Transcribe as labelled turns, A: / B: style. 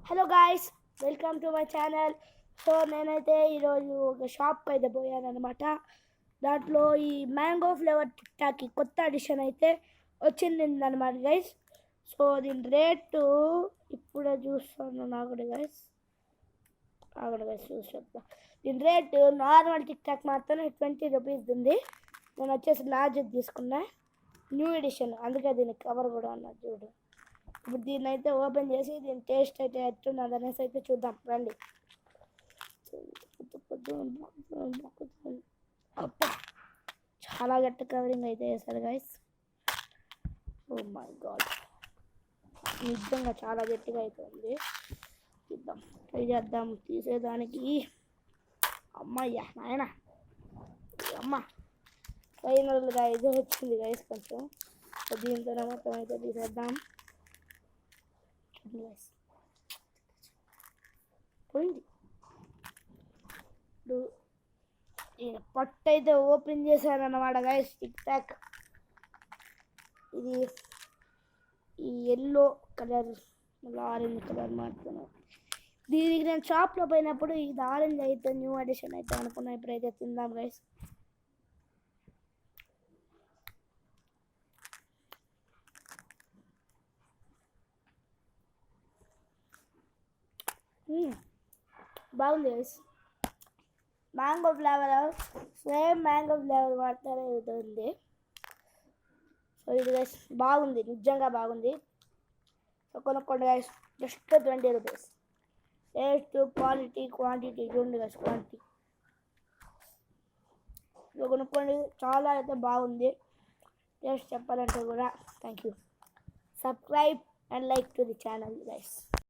A: Hello guys, welcome to my channel. So నేనైతే ఈరోజు ఒక షాప్కి అయితే పోయాను అనమాట. దాంట్లో ఈ మ్యాంగో ఫ్లేవర్ టిక్టాక్కి కొత్త అడిషన్ అయితే వచ్చిందనమాట గైస్. సో దీని రేటు ఇప్పుడే చూస్తాను గైస్ చూసి చెప్తా. దీని రేటు నార్మల్ టిక్టాక్ మాత్రం 20 రూపీస్ ఉంది. నేను వచ్చేసి లార్జ్ తీసుకున్నా, న్యూ ఎడిషన్, అందుకే దీనికి కవర్ కూడా ఉన్నది చూడు. ఇప్పుడు దీన్ని అయితే ఓపెన్ చేసి దీని టేస్ట్ అయితే ఎట్టున్నది అనేసి అయితే చూద్దాం రండి. చాలా గట్టి కవరింగ్ అయితే వేసారు గైస్. ఓ మై గాడ్, నిజంగా చాలా గట్టిగా అయితే ఉంది. చూద్దాం, ట్రై చేద్దాం తీసేదానికి. అమ్మయ్యా నాయన, అమ్మ ఫైనల్గా ఇది వచ్చింది గైస్. కొంచెం దీంతో మొత్తం అయితే తీసేద్దాం. పోయింది. పట్టు అయితే ఓపెన్ చేశారన్నమాట గైస్. టిక్ టాక్ ఇది ఈ ఎల్లో కలర్ ఆరెంజ్ కలర్ మారుతున్నాను. దీనికి నేను షాప్లో పోయినప్పుడు ఇది ఆరెంజ్ అయితే న్యూ అడిషన్ అయితే అనుకున్నా. ఇప్పుడైతే తిందాం గైస్. బాగుంది guys. Mango flavour, same mango flavour water ఉంది. సో ఇది గైస్ బాగుంది, నిజంగా బాగుంది. సో కొనుక్కోండి guys, just 20 rupees. Taste, quality, quantity చూడండి గైస్. క్వాంటిటీ సో కొనుక్కోండి, చాలా అయితే బాగుంది. టేస్ట్ చెప్పాలంటే కూడా thank you. Subscribe and like to the channel guys.